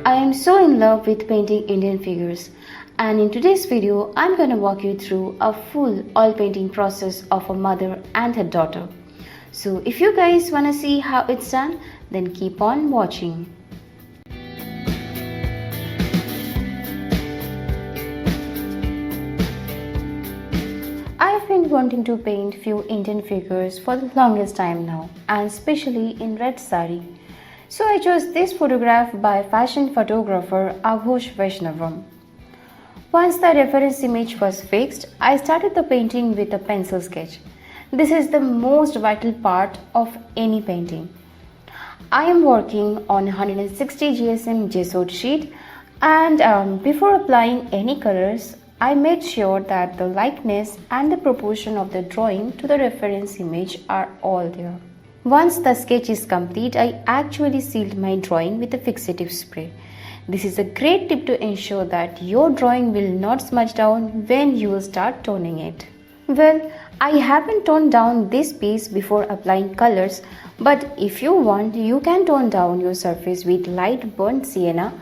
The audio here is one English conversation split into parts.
I am so in love with painting Indian figures, and in today's video I'm going to walk you through a full oil painting process of a mother and her daughter. So if you guys want to see how it's done, then keep on watching. I have been wanting to paint few Indian figures for the longest time now, and especially in red sari. So I chose this photograph by fashion photographer Aghosh Vyshnavam. Once the reference image was fixed, I started the painting with a pencil sketch. This is the most vital part of any painting. I am working on 160 GSM gesso sheet, and before applying any colors, I made sure that the likeness and the proportion of the drawing to the reference image are all there. Once the sketch is complete, I actually sealed my drawing with a fixative spray. This is a great tip to ensure that your drawing will not smudge down when you will start toning it. Well, I haven't toned down this piece before applying colors, but if you want, you can tone down your surface with light burnt sienna,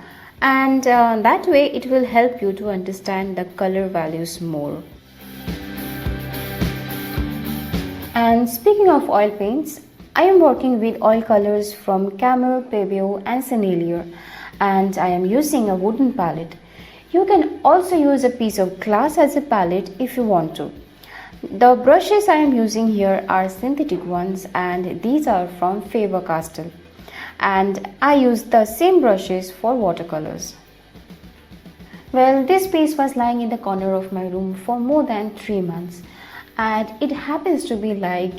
and that way it will help you to understand the color values more. And speaking of oil paints, I am working with oil colors from Camel, Pebeo and Sennelier, and I am using a wooden palette. You can also use a piece of glass as a palette if you want to. The brushes I am using here are synthetic ones, and these are from Faber-Castell, and I use the same brushes for watercolors. Well, this piece was lying in the corner of my room for more than 3 months, and it happens to be like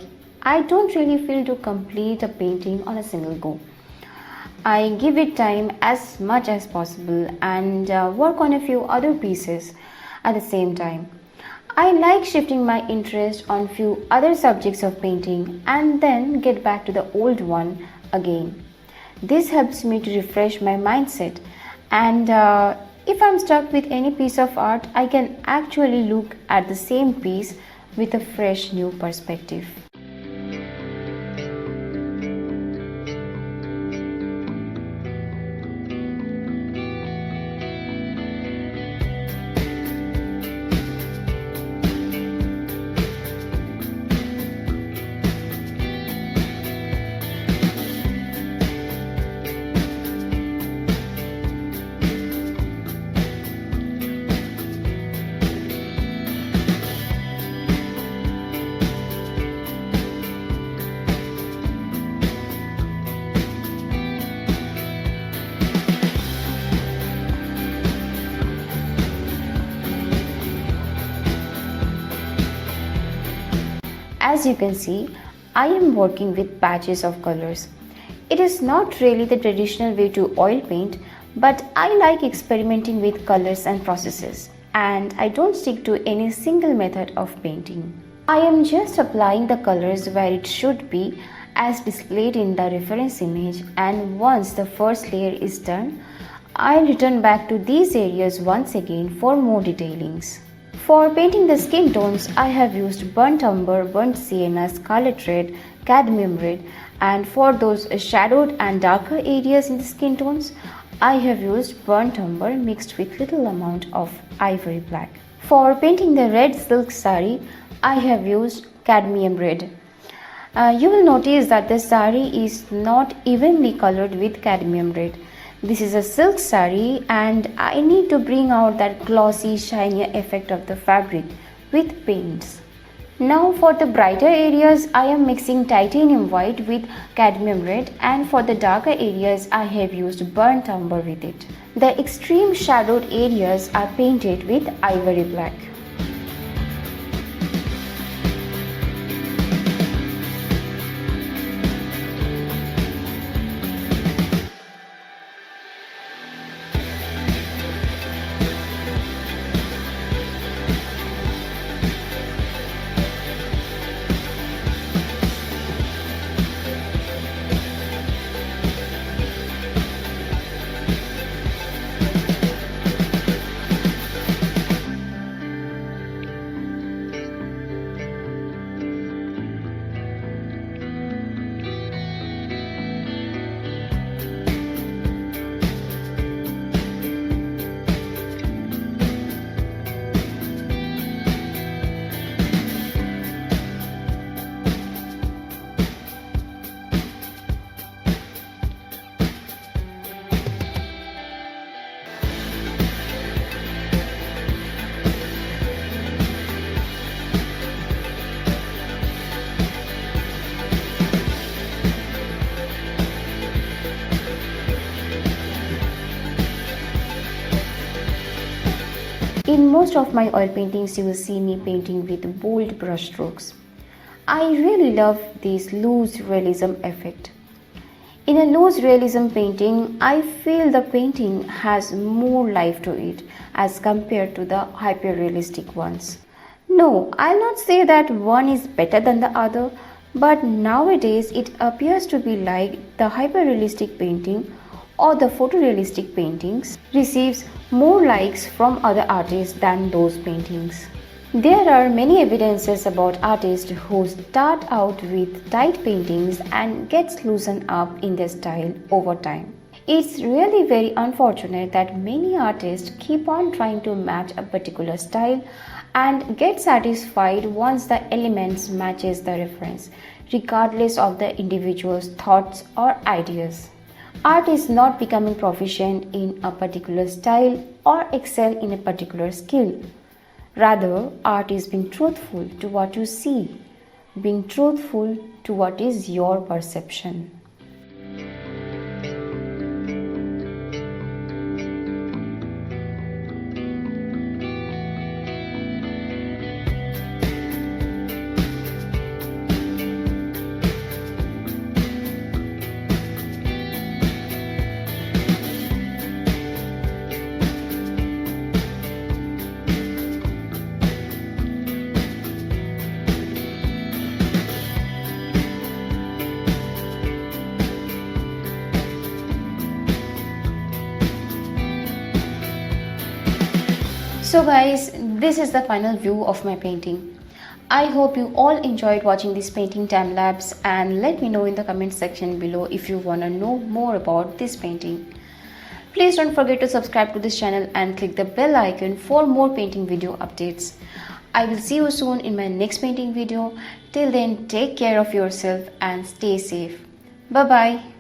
I don't really feel to complete a painting on a single go. I give it time as much as possible and work on a few other pieces at the same time. I like shifting my interest on few other subjects of painting and then get back to the old one again. This helps me to refresh my mindset, and if I'm stuck with any piece of art, I can actually look at the same piece with a fresh new perspective. As you can see, I am working with patches of colors. It is not really the traditional way to oil paint, but I like experimenting with colors and processes, and I don't stick to any single method of painting. I am just applying the colors where it should be as displayed in the reference image, and once the first layer is done, I return back to these areas once again for more detailings. For painting the skin tones, I have used burnt umber, burnt sienna, scarlet red, cadmium red, and for those shadowed and darker areas in the skin tones, I have used burnt umber mixed with little amount of ivory black. For painting the red silk sari, I have used cadmium red. You will notice that the sari is not evenly colored with cadmium red. This is a silk sari, and I need to bring out that glossy, shiny effect of the fabric with paints. Now for the brighter areas, I am mixing titanium white with cadmium red, and for the darker areas, I have used burnt umber with it. The extreme shadowed areas are painted with ivory black. In most of my oil paintings, you will see me painting with bold brush strokes. I really love this loose realism effect. In a loose realism painting, I feel the painting has more life to it as compared to the hyper-realistic ones. No, I'll not say that one is better than the other, but nowadays it appears to be like the hyper-realistic painting or the photorealistic paintings receives more likes from other artists than those paintings. There are many evidences about artists who start out with tight paintings and gets loosened up in their style over time. It's really very unfortunate that many artists keep on trying to match a particular style and get satisfied once the elements matches the reference, regardless of the individual's thoughts or ideas. Art is not becoming proficient in a particular style or excel in a particular skill. Rather, art is being truthful to what you see, being truthful to what is your perception. So guys, this is the final view of my painting. I hope you all enjoyed watching this painting time lapse, and let me know in the comment section below if you want to know more about this painting. Please don't forget to subscribe to this channel and click the bell icon for more painting video updates. I will see you soon in my next painting video. Till then, take care of yourself and stay safe. Bye bye.